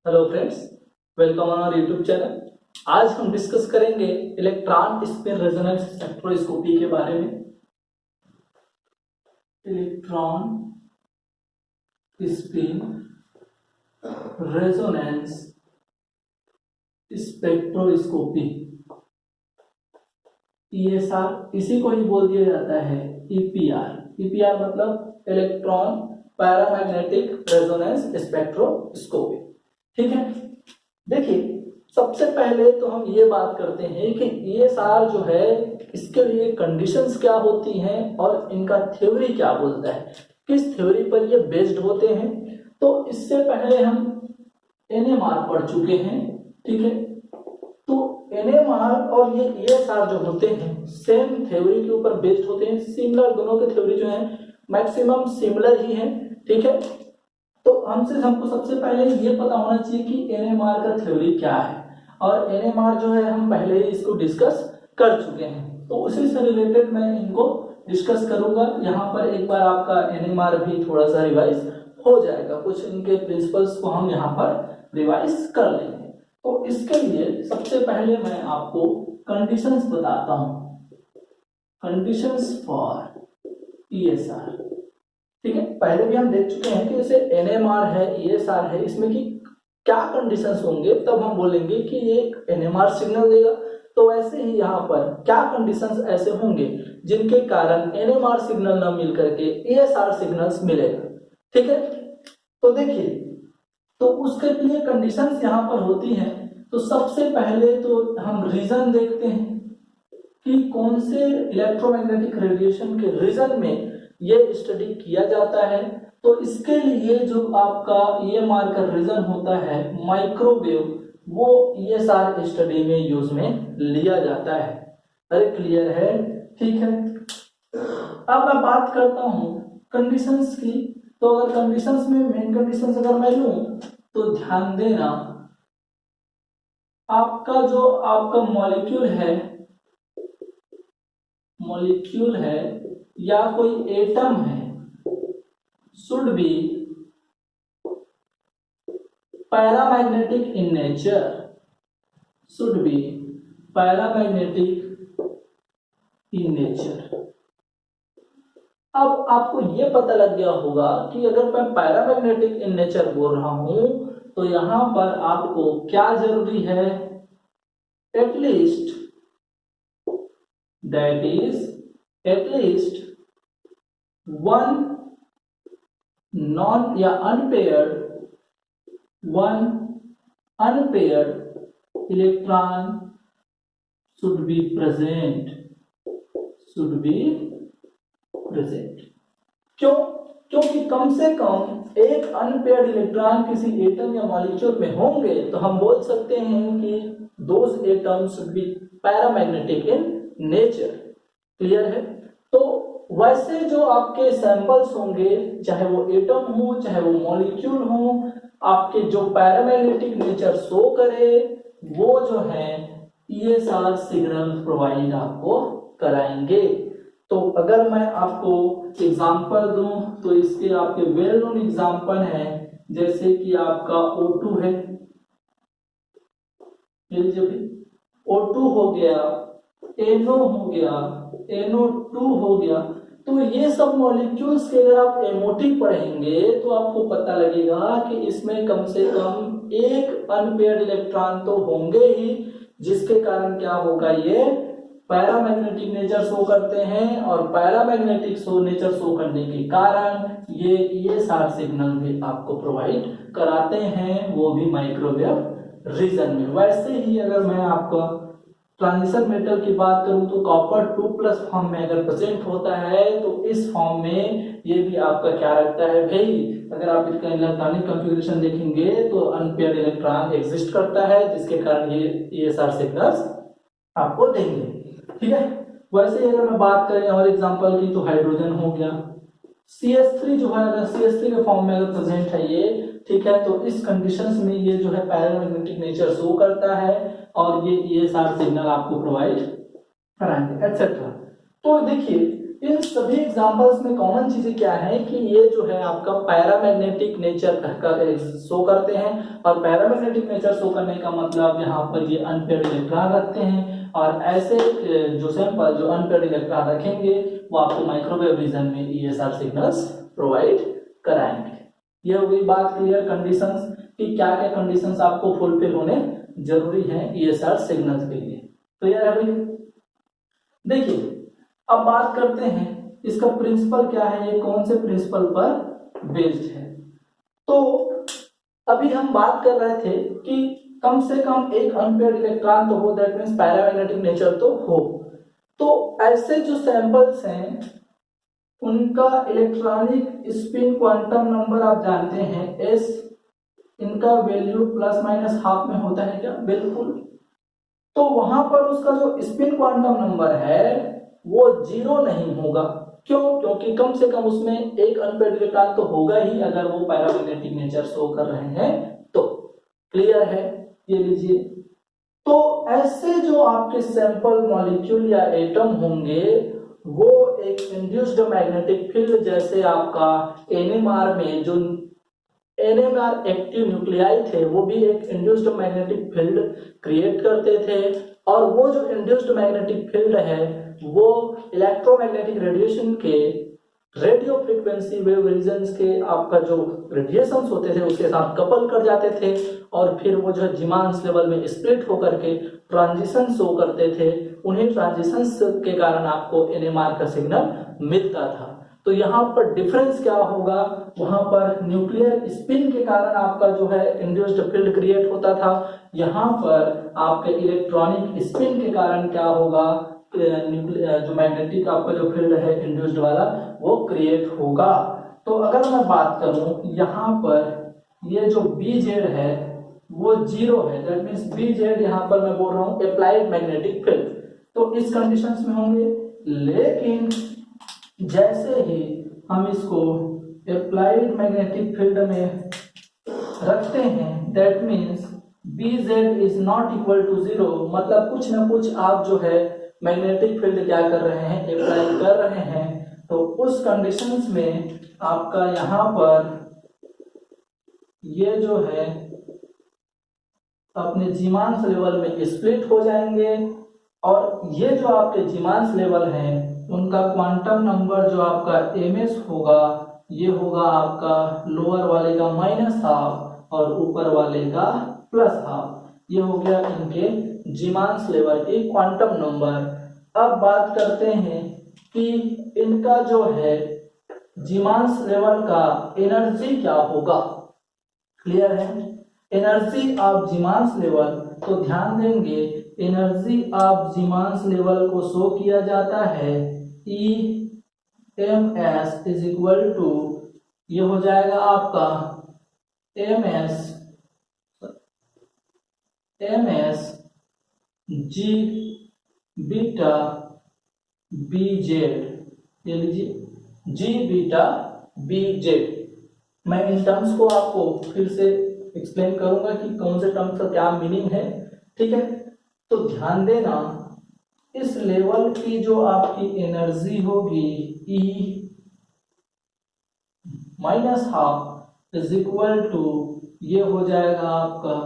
Hello friends, welcome on our YouTube channel. आज हम discuss करेंगे इलेक्ट्रॉन स्पिन रेजोनेंस स्पेक्ट्रोस्कोपी के बारे में। Electron spin resonance spectroscopy, ESR, इसी को ही बोल दिया जाता है ईपीआर। ईपीआर मतलब इलेक्ट्रॉन पैरामैग्नेटिक रेजोनेंस स्पेक्ट्रोस्कोपी। ठीक है, देखिए सबसे पहले तो हम ये बात करते हैं कि ईएसआर जो है इसके लिए कंडीशंस क्या होती हैं और इनका थ्योरी क्या बोलता है, किस थ्योरी पर ये बेस्ड होते हैं। तो इससे पहले हम एनएमआर पढ़ चुके हैं। ठीक है, तो एनएमआर और ये ईएसआर जो होते हैं सेम थ्योरी के ऊपर बेस्ड होते हैं। सिमिलर, दोनों के थ्योरी जो है मैक्सिमम सिमिलर ही है। ठीक है, तो हमको सबसे पहले ये पता होना चाहिए कि एनएमआर का थ्योरी क्या है, और एनएमआर जो है हम पहले ही इसको डिस्कस कर चुके हैं, तो उसी से रिलेटेड मैं इनको डिस्कस करूंगा। यहाँ पर एक बार आपका एनएमआर भी थोड़ा सा रिवाइज हो जाएगा, कुछ इनके प्रिंसिपल्स को हम यहाँ पर रिवाइज कर लेंगे। तो इसके लिए सबसे पहले मैं आपको कंडीशंस बताता हूँ, कंडीशंस फॉर ईएसआर। ठीक है, पहले भी हम देख चुके हैं कि जैसे एनएमआर है, ईएसआर है, इसमें की क्या कंडीशंस होंगे, तब हम बोलेंगे कि ये एनएमआर सिग्नल देगा। तो वैसे ही यहाँ पर क्या कंडीशंस ऐसे होंगे जिनके कारण एनएमआर सिग्नल न मिल करके ईएसआर सिग्नल्स मिलेगा। ठीक है, तो देखिए, तो उसके लिए कंडीशंस यहाँ पर होती हैं। तो सबसे पहले तो हम रीजन देखते हैं कि कौन से इलेक्ट्रोमैग्नेटिक रेडिएशन के रीजन में ये स्टडी किया जाता है। तो इसके लिए जो आपका ईएमआर का रीजन होता है माइक्रोवेव, वो ईएसआर स्टडी में यूज में लिया जाता है। अरे क्लियर है? ठीक है, अब मैं बात करता हूं कंडीशंस की। तो अगर कंडीशंस में मेन कंडीशंस अगर मैं लूं तो ध्यान देना, आपका मॉलिक्यूल है या कोई एटम है, should be paramagnetic in nature, should be paramagnetic in nature. अब आपको यह पता लग गया होगा कि अगर मैं पैरामैग्नेटिक इन नेचर बोल रहा हूं तो यहां पर आपको क्या जरूरी है, at least that is at least one non या unpaired electron should be present। क्यों? क्योंकि कम से कम एक अनपेयर्ड इलेक्ट्रॉन किसी एटम या मॉलिक्यूल में होंगे तो हम बोल सकते हैं कि those atoms should be paramagnetic in nature. Clear है? तो वैसे जो आपके सैंपल्स होंगे, चाहे वो एटम हो चाहे वो मॉलिक्यूल हो, आपके जो पैरामैग्नेटिक नेचर शो करे वो जो है ईएसआर सिग्नल प्रोवाइड आपको कराएंगे। तो अगर मैं आपको एग्जांपल दूं तो इसके आपके वेल नोन एग्जांपल हैं, जैसे कि आपका O2 है, O2 हो गया, NO हो गया, NO2 हो गया। तो ये सब मॉलिक्यूल्स के अगर आप एमओटी पढ़ेंगे तो आपको पता लगेगा कि इसमें कम से कम एक अनपेयर्ड इलेक्ट्रॉन तो होंगे ही, जिसके कारण क्या होगा, ये पैरामैग्नेटिक नेचर शो करते हैं, और पैरामैग्नेटिक नेचर शो करने के कारण ये ईएसआर सिग्नल भी आपको प्रोवाइड कराते हैं, वो भी माइक्रोवेव रीजन में। वैसे ही अगर मैं आपका ट्रांजिशन मेटल की बात करूं तो कॉपर 2+ फॉर्म में अगर प्रेजेंट होता है तो इस फॉर्म में ये भी आपका क्या रखता है भाई, अगर आप इसका इलेक्ट्रॉनिक कॉन्फ़िगरेशन देखेंगे तो अनपेयर्ड इलेक्ट्रॉन एग्जिस्ट करता है, जिसके कारण ये ईएसआर सिग्नल्स आपको देंगे। ठीक है, वैसे ही अगर मैं बात करें और एग्जांपल की तो हाइड्रोजन हो गया, CH3 जो है अगर CH3 के फॉर्म में अगर प्रेजेंट है ये, ठीक है, तो इस कंडीशंस में ये जो है पैरामैग्नेटिक नेचर शो करता है और ये ईएसआर सिग्नल आपको प्रोवाइड कराएंगे, एटसेट्रा। तो देखिए इन सभी एग्जांपल्स में कॉमन चीजें क्या है कि ये जो है आपका पैरामैग्नेटिक नेचर का शो करते हैं, और पैरामैग्नेटिक नेचर शो करने का मतलब यहाँ पर ये अनपेयर्ड इलेक्ट्रॉन रखते हैं, और ऐसे जो सैंपल जो अनपेयर्ड इलेक्ट्रॉन रखेंगे वो आपको माइक्रोवेव रीजन में ईएसआर सिग्नल्स प्रोवाइड कराएंगे। ये हो गई बात क्लियर कंडीशंस कि क्या क्या कंडीशंस आपको फुलफिल होने जरूरी है ईएसआर सिग्नल्स के लिए। तो यार अभी देखिए अब बात करते हैं इसका प्रिंसिपल क्या है, ये कौन से प्रिंसिपल पर बेस्ड है। तो अभी हम बात कर रहे थे कि कम से कम एक अनपेयर्ड इलेक्ट्रॉन तो हो, दैट मींस पैरामैग्नेटिक नेचर तो हो। तो ऐसे जो सैंपल्स हैं उनका इलेक्ट्रॉनिक स्पिन क्वांटम नंबर आप जानते हैं एस, इनका वैल्यू प्लस माइनस हाफ में होता है क्या, बिल्कुल। तो वहां पर उसका जो स्पिन क्वांटम नंबर है वो 0 नहीं होगा। क्यों? क्योंकि कम से कम उसमें एक अनपेयर्ड इलेक्ट्रॉन तो होगा ही अगर वो पैरामैग्नेटिक नेचर शो कर रहे हैं तो। क्लियर है? ये लीजिए, तो ऐसे जो आपके सैंपल मॉलिक्यूल या एटम होंगे वो एक इंड्यूस्ड मैग्नेटिक फील्ड, जैसे आपका एनएमआर में जो एनएमआर एक्टिव न्यूक्लियाई थे वो भी एक इंड्यूस्ड मैग्नेटिक फील्ड क्रिएट करते थे, और वो जो इंड्यूस्ड मैग्नेटिक फील्ड है वो इलेक्ट्रोमैग्नेटिक रेडिएशन के रेडियो फ्रीक्वेंसी वेव रीजन्स के आपका जो रेडिएशंस होते थे उसके साथ कपल कर जाते थे, और फिर वो जो जीमांस लेवल में स्प्लिट होकर के ट्रांजिशन शो करते थे। उन्हीं ट्रांजिशंस के कारण आपको एनएमआर का सिग्नल मिलता था। तो यहाँ पर डिफरेंस क्या होगा, वहां पर न्यूक्लियर स्पिन के कारण आपका जो है इंड्यूस्ड फील्ड क्रिएट होता था, यहाँ पर आपके इलेक्ट्रॉनिक स्पिन के कारण क्या होगा, जो मैग्नेटिक आपका जो फील्ड है इंड्यूस्ड वाला वो क्रिएट होगा। तो अगर मैं बात करूं यहाँ पर ये जो BZ है वो 0 है, दैट मींस BZ यहाँ पर मैं बोल रहा हूँ अप्लाइड मैग्नेटिक फील्ड, तो इस कंडीशंस में होंगे। लेकिन जैसे ही हम इसको अप्लाइड मैग्नेटिक फील्ड में रखते हैं that means BZ is not equal to 0, मतलब कुछ ना कुछ आप जो है मैग्नेटिक फील्ड क्या कर रहे हैं, अप्लाई कर रहे हैं। तो उस कंडीशंस में आपका यहाँ पर ये जो है अपने जीमांस लेवल में स्प्लिट हो जाएंगे, और ये जो आपके जीमांस लेवल हैं उनका क्वांटम नंबर जो आपका ms होगा ये होगा आपका लोअर वाले का -12 और ऊपर वाले का +12। ये हो गया इनके जीमांस लेवल की क्वांटम नंबर। अब बात करते हैं कि इनका जो है जीमांस लेवल का एनर्जी क्या होगा। क्लियर है? एनर्जी ऑफ जीमांस लेवल, तो ध्यान देंगे एनर्जी ऑफ जीमांस लेवल को शो किया जाता है EMS इज इक्वल टू, ये हो जाएगा आपका MS G बीटा BZ, ये लीजिए G बीटा BZ। मैं इन टर्म्स को आपको फिर से एक्सप्लेन करूंगा कि कौन से टर्म्स का क्या मीनिंग है, ठीक है। तो ध्यान देना इस लेवल की जो आपकी एनर्जी होगी E -12 इज इक्वल टू, ये हो जाएगा आपका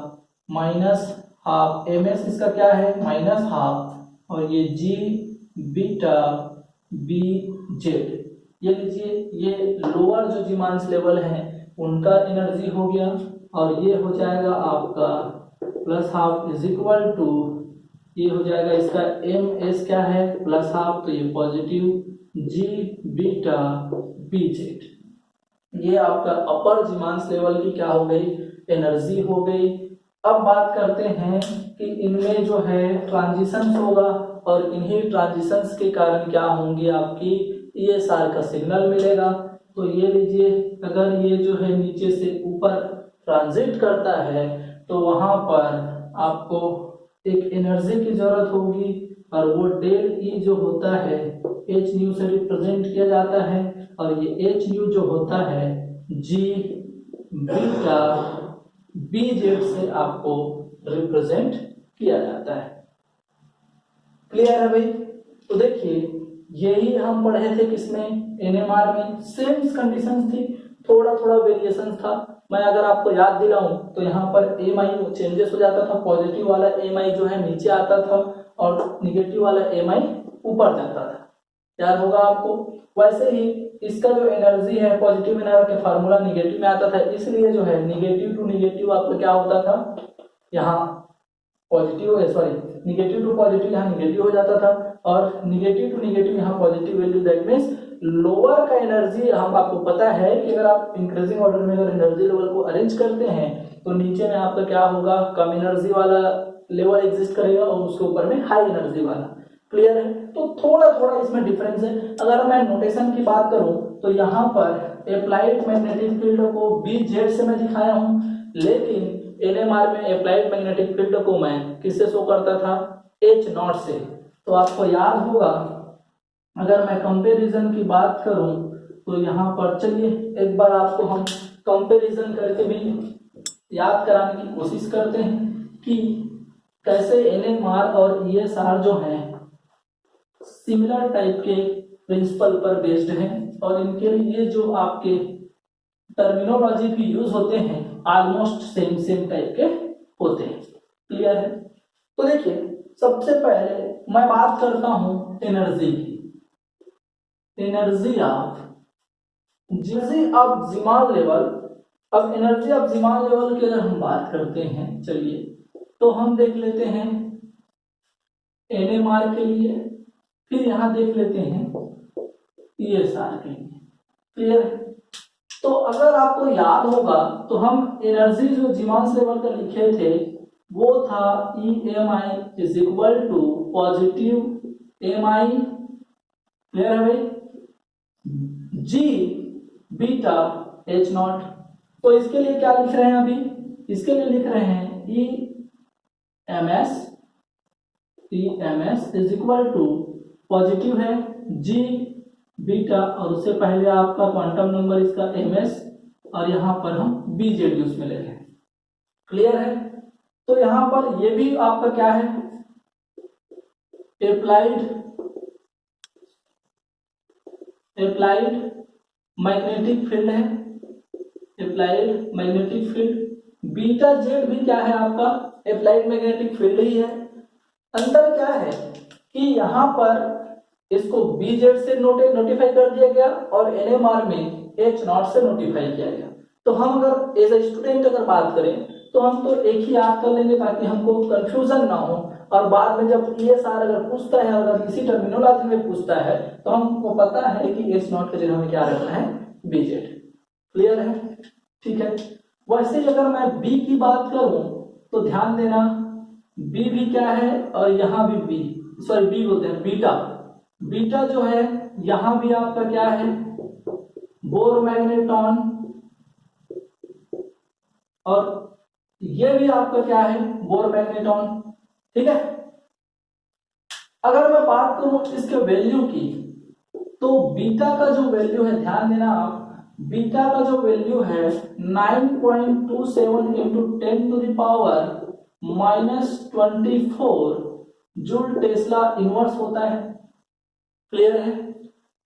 -12 MS, इसका क्या है -12, और ये G बीटा BZ, ये लीजिए ये लोअर जो जीमांस लेवल है उनका एनर्जी हो गया, और ये हो जाएगा आपका +12 इज इक्वल टू, ये हो जाएगा इसका MS क्या है +12, तो ये पॉजिटिव G बीटा BZ। ये आपका अपर जीमांस लेवल की क्या हो गई, एनर्जी हो गई। अब बात करते हैं कि इनमें जो है ट्रांजिशंस होगा, और इन्हीं ट्रांजिशंस के कारण क्या होंगी आपकी ESR का सिग्नल मिलेगा। तो ये लीजिए अगर ये जो है नीचे से ऊपर ट्रांजिट करता है तो वहां पर आपको एक एनर्जी की जरूरत होगी, और वो डेल E जो होता है h से रिप्रेजेंट किया जाता है, और ये h जो होता है G बीटा BZ से आपको रिप्रेजेंट किया जाता है। क्लियर है भाई? तो देखिए यही हम पढ़े थे किसमें, एनएमआर में। सेम कंडीशंस थी, थोड़ा थोड़ा वेरिएशन था। मैं अगर आपको याद दिलाऊं तो यहाँ पर एम आई चेंजेस हो जाता था, पॉजिटिव वाला एम आई जो है नीचे आता था और निगेटिव वाला एम आई ऊपर जाता था, याद होगा आपको। वैसे ही इसका जो एनर्जी है पॉजिटिव एनर्जी का फार्मूला निगेटिव में आता था, इसलिए जो है निगेटिव टू निगेटिव आपका क्या होता था, यहाँ positive sorry negative to positive यहाँ निगेटिव हो जाता था, और निगेटिव टू निगेटिव यहाँ positive value. That means lower का एनर्जी, हम आपको पता है कि अगर आप इंक्रीजिंग ऑर्डर में अगर एनर्जी लेवल को अरेंज करते हैं तो नीचे में आपका क्या होगा, कम एनर्जी वाला लेवल एग्जिस्ट करेगा और उसके ऊपर में हाई एनर्जी वाला। क्लियर है? तो थोड़ा थोड़ा इसमें डिफरेंस है। अगर मैं नोटेशन की बात करूं तो यहाँ पर अप्लाइड मैग्नेटिक फील्ड को BZ से मैं दिखाया हूं, लेकिन एनएमआर में अप्लाइड मैग्नेटिक फील्ड को मैं किससे शो करता था, H0 से। तो आपको याद होगा, अगर मैं कंपैरिजन की बात करूं तो यहाँ पर चलिए एक बार आपको हम कंपैरिजन करके भी याद कराने की कोशिश करते हैं कि कैसे एनएमआर और ESR जो है सिमिलर टाइप के प्रिंसिपल पर बेस्ड हैं, और इनके लिए जो आपके टर्मिनोलॉजी भी यूज होते हैं ऑलमोस्ट सेम सेम टाइप के होते हैं। क्लियर है? तो देखिए सबसे पहले मैं बात करता हूं एनर्जी की। Energy of Zeeman level. अब एनर्जी ऑफ जिमाल लेवल की अगर हम बात करते हैं, चलिए तो हम देख लेते हैं एनएमआर के लिए, फिर यहां देख लेते हैं ESR के लिए। क्लियर है? तो अगर आपको याद होगा तो हम एनर्जी जो जिमाल लेवल का लिखे थे वो था EMI is equal to positive MI, clear है भाई, G बीटा H0। तो इसके लिए क्या लिख रहे हैं अभी, इसके लिए लिख रहे हैं EMS is equal to positive है G बीटा, और उससे पहले आपका क्वांटम नंबर इसका MS, और यहां पर हम BZ यूज में ले रहे हैं। क्लियर है? तो यहां पर ये भी आपका क्या है, अप्लाइड मैग्नेटिक फील्ड है, applied magnetic field. Beta Z भी क्या है आपका, अप्लाइड मैग्नेटिक फील्ड ही है। अंतर क्या है कि यहां पर इसको BZ से नोटिफाई कर दिया गया और NMR में H0 से नोटिफाई किया गया। तो हम अगर एज ए स्टूडेंट अगर बात करें तो हम तो एक ही याद कर लेंगे ताकि हमको कंफ्यूजन ना हो, और बाद में जब ESR अगर पूछता है, अगर इसी टर्मिनोलॉजी में पूछता है तो हमको पता है कि H0 के जगह में क्या रखना है, BZ। क्लियर है? ठीक है। वैसे ही अगर मैं B की बात करूं तो ध्यान देना, B भी क्या है, और यहां भी B बोलते हैं बीटा। बीटा जो है यहां भी आपका क्या है, बोर मैग्नेटॉन, और ये भी आपका क्या है, बोर मैग्नेटॉन। ठीक है। अगर मैं बात करूं इसके वैल्यू की तो बीटा का जो वैल्यू है, ध्यान देना आप, बीटा का जो वैल्यू है 9.27 into 10 to the power -24 joule tesla inverse होता है। क्लियर है?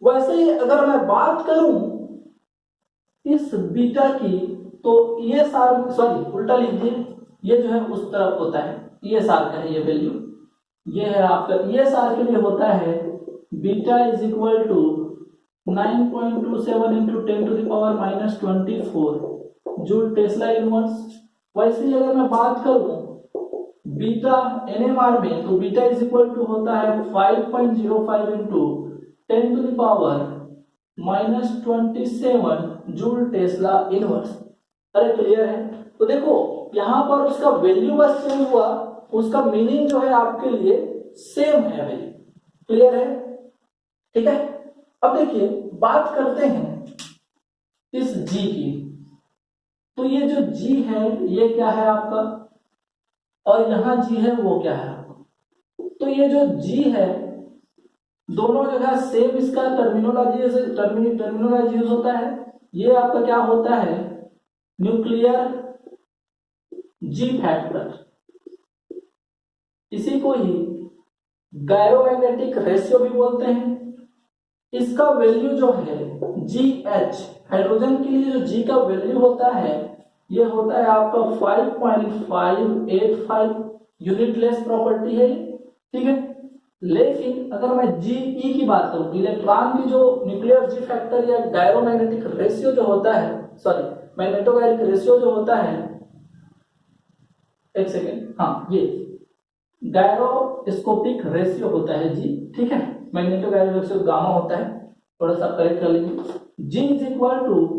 वैसे ही अगर मैं बात करूं इस बीटा की तो ESR, सॉरी उल्टा लीजिए, ये जो है उस तरफ होता है, ESR का है ये वैल्यू, ये है आपका ESR के लिए होता है beta is equal to 9.27 into 10 to the power -24 joule tesla inverse. वैसे ही अगर मैं बात करूं बीटा NMR में तो बीटा इज इक्वल टू होता है 5.05 into 10 to the power -27 joule tesla inverse. अरे क्लियर है? तो देखो यहां पर उसका वैल्यू बस चेंज हुआ, उसका मीनिंग जो है आपके लिए सेम है भाई। क्लियर है? ठीक है। अब देखिए बात करते हैं इस G की। तो ये जो G है ये क्या है आपका, और यहां G है वो क्या है आपका। तो ये जो G है दोनों जगह सेम इसका टर्मिनोलॉजी यूज होता है। ये आपका क्या होता है, न्यूक्लियर G फैक्टर, इसी को ही गायरोमैग्नेटिक रेशियो भी बोलते हैं। इसका वैल्यू जो है GH, हाइड्रोजन के लिए जो G का वैल्यू होता है ये होता है आपका 5.585 यूनिट लेस प्रॉपर्टी है, ठीक है। लेकिन अगर मैं GE की बात करूं, इलेक्ट्रॉन की जो न्यूक्लियर जी फैक्टर या गायरोमैग्नेटिक रेशियो जो होता है, सॉरी मैग्नेटोगायरिक रेशियो जो होता है, एक सेकेंड, हाँ ये गायरोस्कोपिक रेशियो होता है जी, ठीक है। मैग्नेटोगायरिक रेशियो गामा होता है, थोड़ा सा करेक्ट कर लेंगे। G इज इक्वल टू,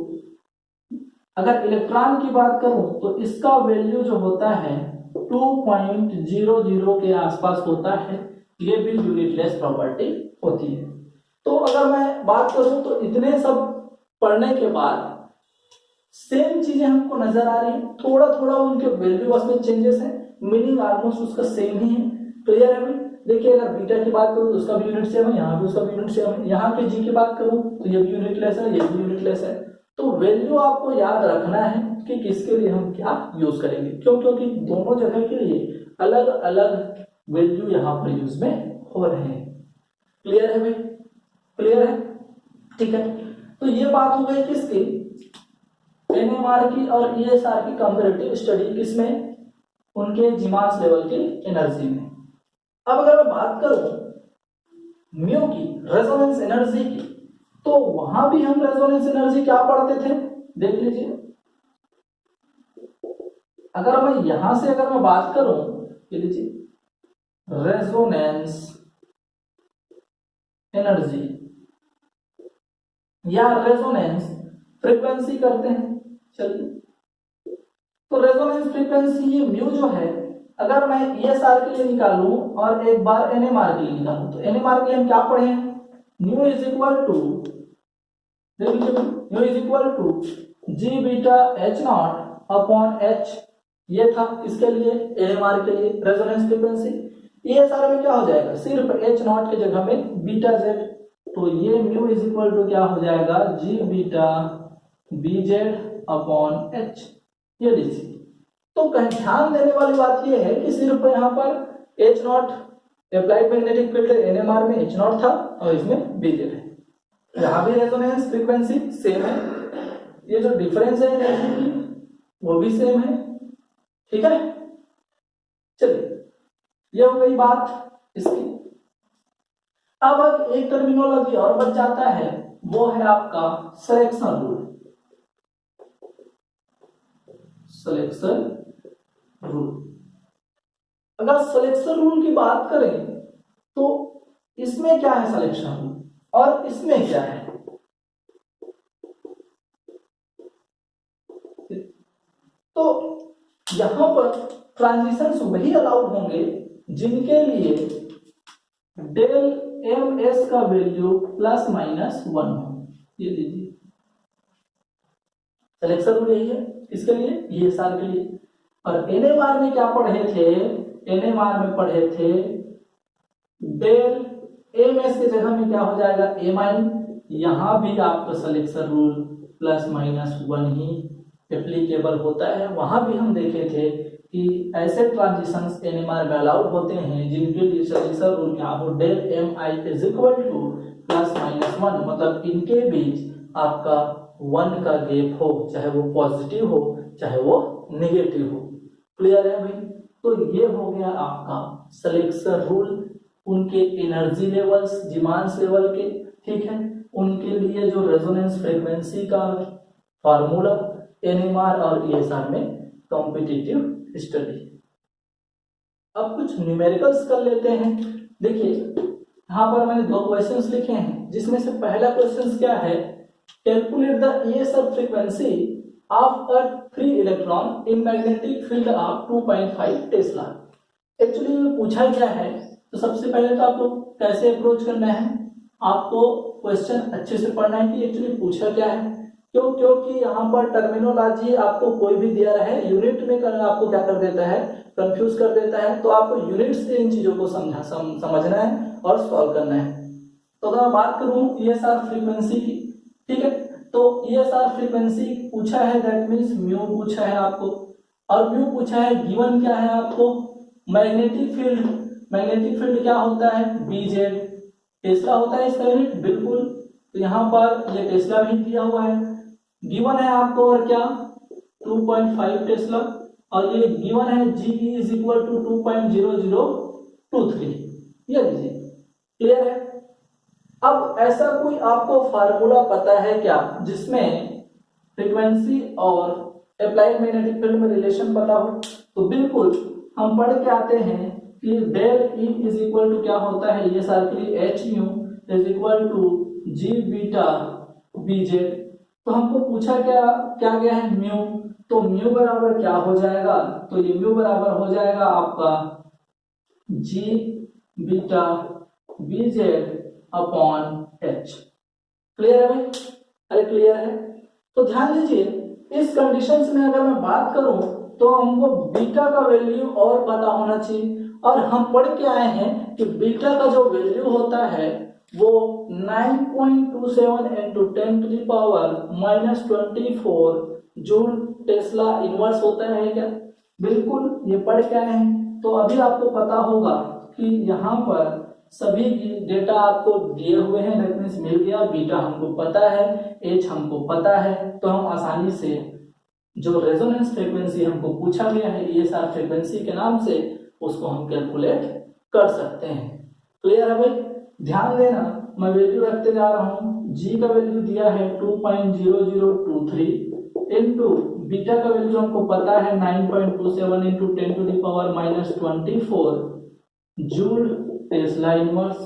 अगर इलेक्ट्रॉन की बात करूं तो इसका वैल्यू जो होता है 2.00 के आसपास होता है, ये भी यूनिटलेस प्रॉपर्टी होती है। तो अगर मैं बात करूं तो इतने सब पढ़ने के बाद सेम चीजें हमको नजर आ रही है, थोड़ा थोड़ा उनके वैल्यू में चेंजेस है, मीनिंग ऑलमोस्ट उसका सेम ही है। क्लियर है भाई? देखिए अगर बीटा की बात करूं तो उसका भी यूनिट सेम है, यहाँ भी उसका भी यूनिट सेम है, यहाँ के जी की बात करूं तो ये भी यूनिटलेस है, ये भी यूनिटलेस है। तो वैल्यू आपको याद रखना है कि किसके लिए हम क्या यूज करेंगे, क्यों? क्योंकि दोनों जगह के लिए अलग अलग वैल्यू यहाँ पर यूज में हो रहे हैं। क्लियर है भाई? क्लियर है? ठीक है। तो ये बात हो गई किसकी, एनएमआर की और ईएसआर की कंपैरेटिव स्टडी, किसमें? उनके जीमास लेवल की एनर्जी में। अब अगर मैं बात करूं म्यू की, रेजोनेंस एनर्जी की, तो वहां भी हम रेजोनेंस एनर्जी क्या पढ़ते थे, देख लीजिए। अगर मैं यहां से अगर मैं बात करूं, ये लीजिए रेजोनेंस एनर्जी या रेजोनेंस फ्रीक्वेंसी करते हैं, चलिए। तो रेजोनेंस फ्रीक्वेंसी ये म्यू जो है, अगर मैं ईएसआर के लिए निकालूं और एक बार एनएमआर के लिए निकालूं, तो एनएमआर के लिए हम क्या पढ़े हैं, nu is equal to, nu is equal to G beta H naught upon H, ये था इसके लिए एनएमआर के लिए रेजोनेंस फ्रीक्वेंसी। ईएसआर में क्या हो जाएगा, सिर्फ एच नॉट की जगह में बीटा जेड, तो ये म्यू इज इक्वल टू क्या हो जाएगा, g beta B Z upon H, ये लीजिए। तो ध्यान देने वाली बात यह है कि सिर्फ यहाँ पर H not applied magnetic field NMR में एच नॉट था और इसमें बी जेड है, यहाँ भी रेजोनेंस फ्रीक्वेंसी सेम है, ये जो डिफरेंस है एनर्जी की वो भी सेम है, ठीक है। चलिए ये हो गई बात इसकी। अब एक टर्मिनोलॉजी और बच जाता है, वो है आपका सिलेक्शन रूल। सिलेक्शन रूल, अगर सिलेक्शन रूल की बात करें तो इसमें क्या है सिलेक्शन रूल और इसमें क्या है, तो यहां पर ट्रांजिशंस वही अलाउड होंगे जिनके लिए डेल एम एस का वैल्यू प्लस माइनस 1 हो। ये लीजिए सिलेक्शन रूल यही है इसके लिए, ये साल के लिए। और एनएमआर में क्या पढ़े थे, एनएमआर में पढ़े थे डेल एम एस के जगह में क्या हो जाएगा, एम आई। यहां भी आपका सिलेक्शन रूल प्लस माइनस 1 ही एप्लीकेबल होता है। वहां भी हम देखे थे कि ऐसे ट्रांजिशंस एनएमआर में अलाउड होते हैं जिनके लिए सिलेक्शन रूल क्या हो, del M I is equal to plus minus 1, मतलब इनके बीच आपका 1 का गैप हो, चाहे वो पॉजिटिव हो चाहे वो नेगेटिव हो। क्लियर है भाई? तो ये हो गया आपका सिलेक्शन रूल, उनके एनर्जी लेवल्स जीमांस लेवल के, ठीक है। उनके लिए जो रेजोनेंस फ्रीक्वेंसी का फार्मूला एनएमआर और ईएसआर में कॉम्पिटिटिव स्टडी। अब कुछ न्यूमेरिकल्स कर लेते हैं। देखिए यहां पर मैंने 2 क्वेश्चंस लिखे हैं, जिसमें से पहला क्वेश्चन क्या है, calculate the ESR frequency of a free electron in magnetic field of 2.5 Tesla. Actually पूछा क्या है, तो सबसे पहले तो आपको कैसे अप्रोच करना है, आपको क्वेश्चन अच्छे से पढ़ना है कि एक्चुअली पूछा क्या है। क्यों? क्योंकि यहाँ पर टर्मिनोलॉजी आपको कोई भी दिया रहे यूनिट में करना, आपको क्या कर देता है, कंफ्यूज कर देता है। तो आपको यूनिट से इन चीजों को समझना है और सॉल्व करना है। तो अगर मैं बात करूं ईएसआर फ्रीक्वेंसी की, ठीक है, तो ईएसआर फ्रीक्वेंसी पूछा है, दैट मीन्स म्यू पूछा है आपको, और म्यू पूछा है, गिवन क्या है आपको, मैग्नेटिक फील्ड। मैग्नेटिक फील्ड क्या होता है, बीजेड, टेस्ला होता है इसका यूनिट, बिल्कुल तो यहाँ पर ये टेस्ला भी दिया हुआ है, गिवन है आपको और क्या 2.5 टेस्ला, और ये गिवन है जी इज इक्वल टू 2.0023, ये लीजिए, क्लियर है। अब ऐसा कोई आपको फार्मूला पता है क्या जिसमें फ्रीक्वेंसी और अप्लाइड मैग्नेटिक फील्ड में रिलेशन पता हो? तो बिल्कुल हम पढ़ के आते हैं कि del E is equal to क्या होता है, ये circle H mu is equal to G beta BZ. तो हमको पूछा क्या क्या गया है, म्यू, तो म्यू बराबर क्या हो जाएगा, तो ये म्यू बराबर हो जाएगा आपका g beta B Z upon H. Clear है भाई? अरे क्लियर है। तो ध्यान दीजिए, इस कंडीशंस में अगर मैं बात करूं तो हमको बीटा का वैल्यू और पता होना चाहिए, और हम पढ़ के आए हैं कि बीटा का जो वैल्यू होता है वो 9.27 into 10 to the power -24 joule tesla inverse होता है क्या? बिल्कुल, ये पढ़ के आए हैं। तो अभी आपको पता होगा कि यहाँ पर सभी डेटा आपको दिए हुए हैं, दैट मींस मिल गया, बीटा हमको पता है, एच हमको पता है, तो हम आसानी से जो रेजोनेंस फ्रीक्वेंसी हमको पूछा गया है ESR फ्रीक्वेंसी के नाम से, उसको हम कैलकुलेट कर सकते हैं। क्लियर है भाई? ध्यान देना, मैं वैल्यू रखते जा रहा हूँ, जी का वैल्यू दिया है 2.0023 इंटू बीटा का वैल्यू हमको पता है 9.27 into 10 to the power -24 joule tesla inverse.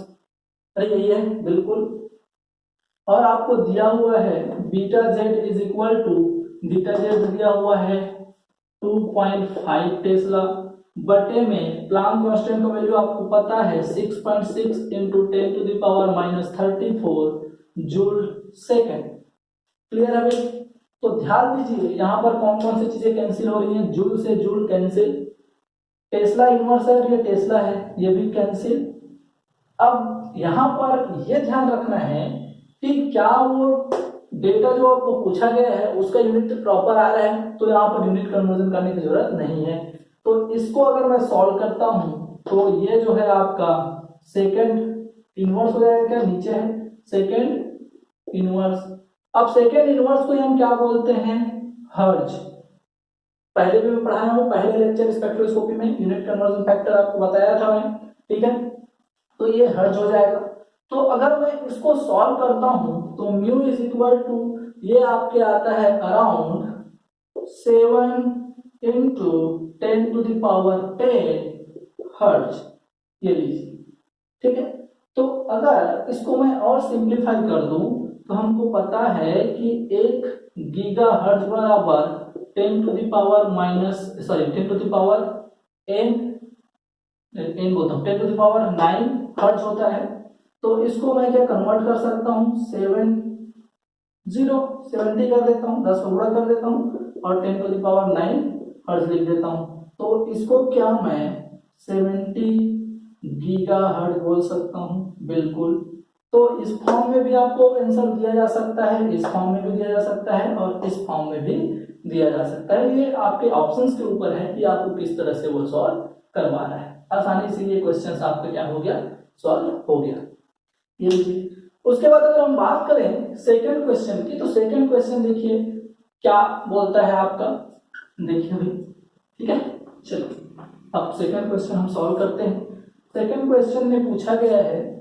अरे यही है बिल्कुल। और आपको दिया हुआ है beta Z is equal to, beta Z दिया हुआ है 2.5 टेस्ला बटे में प्लांक कांस्टेंट का वैल्यू आपको पता है 6.6 into 10 to the power -34 joule second. Clear है भाई? तो ध्यान दीजिए, यहाँ पर कौन कौन सी चीजें कैंसिल हो रही हैं, जूल से जूल कैंसिल, टेस्ला इनवर्स है, ये टेस्ला है, ये भी कैंसिल। अब यहाँ पर ये ध्यान रखना है कि क्या वो डेटा जो आपको पूछा गया है उसका यूनिट प्रॉपर आ रहा है, तो यहाँ पर यूनिट कन्वर्जन करने की जरूरत नहीं है। तो इसको अगर मैं सॉल्व करता हूँ तो ये जो है आपका सेकंड इनवर्स हो जाएगा, क्या नीचे है सेकंड इनवर्स। अब सेकंड इनवर्स को हम क्या बोलते हैं, हर्ज। पहले भी मैं पढ़ाया हूँ, पहले लेक्चर स्पेक्ट्रोस्कोपी में यूनिट कन्वर्जन फैक्टर आपको बताया था मैं, ठीक है। तो ये हर्ज हो जाएगा। तो अगर मैं इसको सॉल्व करता हूं तो म्यू इज इक्वल टू ये आपके आता है around 7 into 10 to the power 10 hertz, ये लीजिए, ठीक है। तो अगर इसको मैं और सिंप्लीफाई कर दूं तो हमको पता है कि 1 गीगा हर्ज बराबर 10 to the power -10 to the power n बोलता हूँ 10 टू द पावर 9 हर्ज होता है। तो इसको मैं क्या कन्वर्ट कर सकता हूँ, 70 कर देता हूँ, 10 को गुणा कर देता हूँ और 10 टू द पावर 9 हर्ज लिख देता हूँ। तो इसको क्या मैं 70 गीगा हर्ज बोल सकता हूँ, बिल्कुल। तो इस फॉर्म में भी आपको आंसर दिया जा सकता है, इस फॉर्म में भी दिया जा सकता है और इस फॉर्म में भी दिया जा सकता है। ये आपके ऑप्शंस के ऊपर है कि आपको किस तरह से वो सॉल्व करवाना है। आसानी से ये क्वेश्चंस आपका क्या हो गया, सॉल्व हो गया। ये लीजिए। उसके बाद अगर हम बात करें सेकंड क्वेश्चन की, तो सेकंड क्वेश्चन देखिए क्या बोलता है आपका, देखिए भाई, ठीक है। चलो अब सेकंड क्वेश्चन हम सॉल्व करते हैं। सेकंड क्वेश्चन में पूछा गया है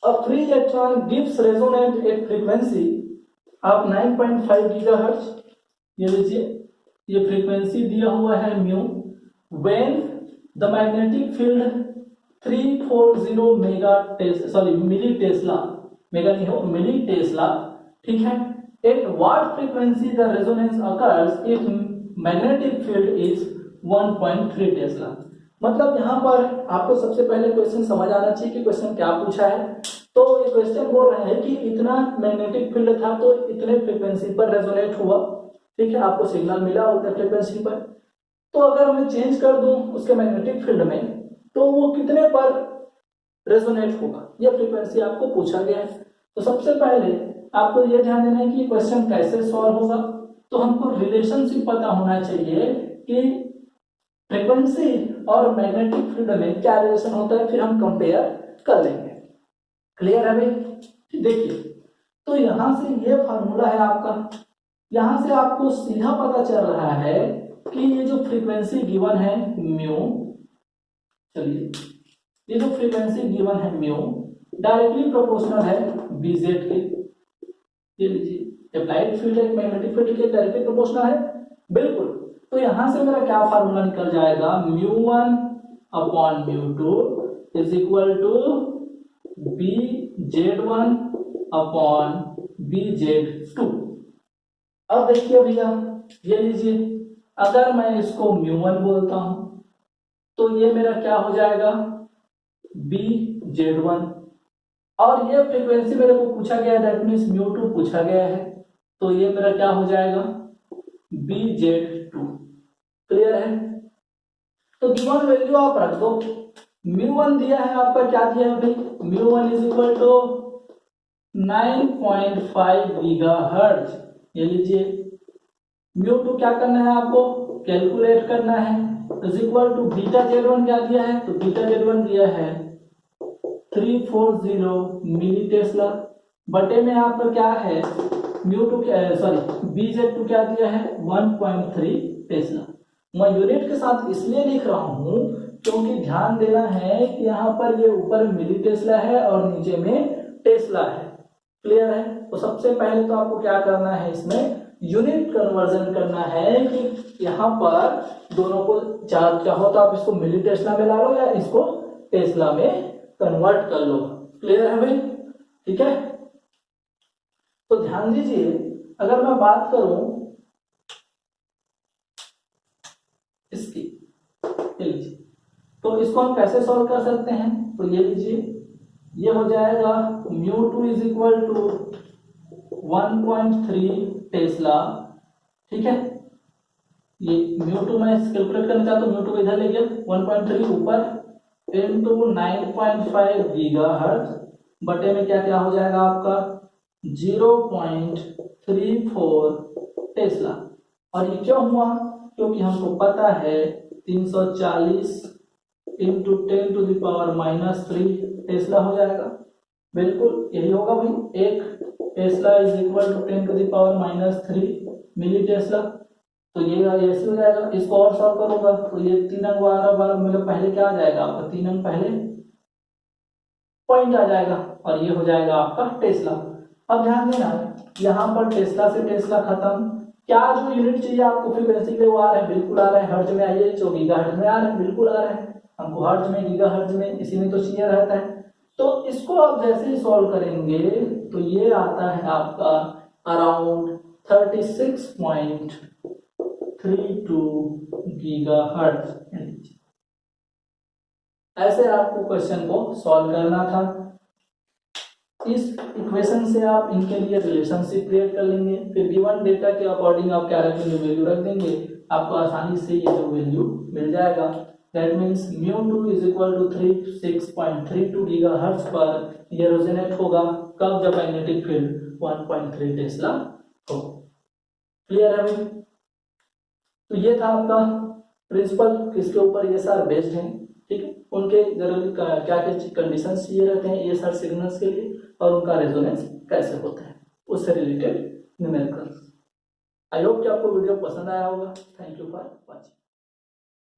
a free electron gives resonate at frequency of 9.5 gigahertz. ये लीजिए, ये फ्रीक्वेंसी दिया हुआ है mu, when the magnetic field 340 milli tesla, mega नहीं हो, मिली टेस्ला, ठीक है। At what frequency the resonance occurs if magnetic field is 1.3 tesla. मतलब यहाँ पर आपको सबसे पहले क्वेश्चन समझ आना चाहिए कि क्वेश्चन क्या पूछा है। तो ये क्वेश्चन बोल रहे हैं कि इतना मैग्नेटिक फील्ड था तो इतने फ्रीक्वेंसी पर रेजोनेट हुआ, ठीक है, आपको सिग्नल मिला उतने फ्रीक्वेंसी पर। तो अगर मैं चेंज कर दूं उसके मैग्नेटिक फील्ड में तो वो कितने पर रेजोनेट होगा, ये फ्रीक्वेंसी आपको पूछा गया है। तो सबसे पहले आपको ये ध्यान देना है कि क्वेश्चन कैसे सॉल्व होगा। तो हमको रिलेशनशिप पता होना चाहिए कि फ्रीक्वेंसी और मैग्नेटिक फील्ड में क्या रिलेशन होता है, फिर हम कंपेयर कर लेंगे। क्लियर है भाई? देखिए, तो यहां से ये फार्मूला है आपका, यहां से आपको सीधा पता चल रहा है कि ये जो फ्रीक्वेंसी गिवन है म्यू, चलिए ये जो फ्रीक्वेंसी गिवन है म्यू डायरेक्टली प्रोपोर्शनल है बीजेड के। ये लीजिए अप्लाइड फील्ड एक मैग्नेटिक फील्ड के डायरेक्टली प्रोपोर्शनल है, बिल्कुल। तो यहां से मेरा क्या फार्मूला निकल जाएगा, μ1 upon μ2 is equal to bz1 upon bz2। अब देखिए भैया, ये लीजिए, अगर मैं इसको μ1 बोलता हूं तो ये मेरा क्या हो जाएगा bz1, और ये फ्रीक्वेंसी मेरे को पूछा गया है, दैट मीन्स μ2 पूछा गया है, तो ये मेरा क्या हो जाएगा bz2। क्लियर है? तो गिवन वैल्यू आप रख दो, μ1 दिया है आपका, क्या दिया है भाई, μ1 इज इक्वल टू 9.5 गीगाहर्ट्ज। ये लीजिए, μ2 क्या करना है आपको, कैलकुलेट करना है, is equal to beta z1 क्या दिया है, तो बीटा z1 दिया है 340 मिली टेस्ला, बटे में आपका क्या है μ2 bz2 क्या दिया है 1.3 टेस्ला। मैं यूनिट के साथ इसलिए लिख रहा हूं क्योंकि ध्यान देना है कि यहाँ पर ये ऊपर मिली टेस्ला है और नीचे में टेस्ला है। क्लियर है? तो सबसे पहले तो आपको क्या करना है, इसमें यूनिट कन्वर्जन करना है कि यहाँ पर दोनों को चाहो तो आप इसको मिली टेस्ला में ला लो या इसको टेस्ला में कन्वर्ट कर लो। क्लियर है भाई? ठीक है, तो ध्यान दीजिए, अगर मैं बात करूं इसकी, ये लीजिए, तो इसको हम कैसे सॉल्व कर सकते हैं, तो ये लीजिए, ये हो जाएगा μ2 इज इक्वल टू 1.3 टेस्ला। ठीक है, ये μ2 मैं कैलकुलेट करना चाहता हूँ, μ2 इधर ले गया, 1.3 ऊपर इनटू 9.5 गीगाहर्ट्ज बटे में क्या क्या हो जाएगा आपका 0.34 टेस्ला। और ये क्यों हुआ, क्योंकि हमको पता है 340 इंटू 10⁻³ टेस्ला हो जाएगा। बिल्कुल यही होगा भाई, एक tesla is equal to 10⁻³ milli tesla. तो ये ऐसे हो जाएगा, इसको और सॉल्व करूंगा तो ये 3 अंक 12 मतलब पहले क्या आ जाएगा आपका, 3 अंक पहले पॉइंट आ जाएगा और ये हो जाएगा आपका टेस्ला। अब ध्यान देना, यहाँ पर टेस्ला से टेस्ला खत्म, क्या जो यूनिट चाहिए आपको फ्रीक्वेंसी के लिए वो आ रहा है, बिल्कुल आ रहा है, हर्ट्ज में आइए, जो गीगाहर्ट्ज में आ रहा है, बिल्कुल आ रहा है, हमको हर्ट्ज में गीगाहर्ट्ज में इसी में तो चाहिए रहता है। तो इसको आप जैसे ही सॉल्व करेंगे तो ये आता है आपका अराउंड 36.32 गीगाहर्ट्ज। ऐसे आपको क्वेश्चन को सॉल्व करना था। इस इक्वेशन से आप इनके लिए रिलेशनशिप क्रिएट कर लेंगे, फिर गिवन डेटा के अकॉर्डिंग आप क्या रखेंगे, वैल्यू रख देंगे, आपको आसानी से ये जो वैल्यू मिल जाएगा। That means μ2 is equal to 36.32 gigahertz पर ये रेजोनेट होगा, कब, जब मैग्नेटिक फील्ड 1.3 टेस्ला हो। क्लियर है भाई? तो ये था आपका प्रिंसिपल, किसके ऊपर ये सारे बेस्ड हैं। ठीक है, उनके जरूरी क्या क्या कंडीशन चाहिए रहते हैं ये सारे सिग्नल्स के लिए, और उनका रेजोनेंस कैसे होता है, उससे रिलेटेड न्यूमेरिकल्स। आई होप कि आपको वीडियो पसंद आया होगा। Thank you for watching.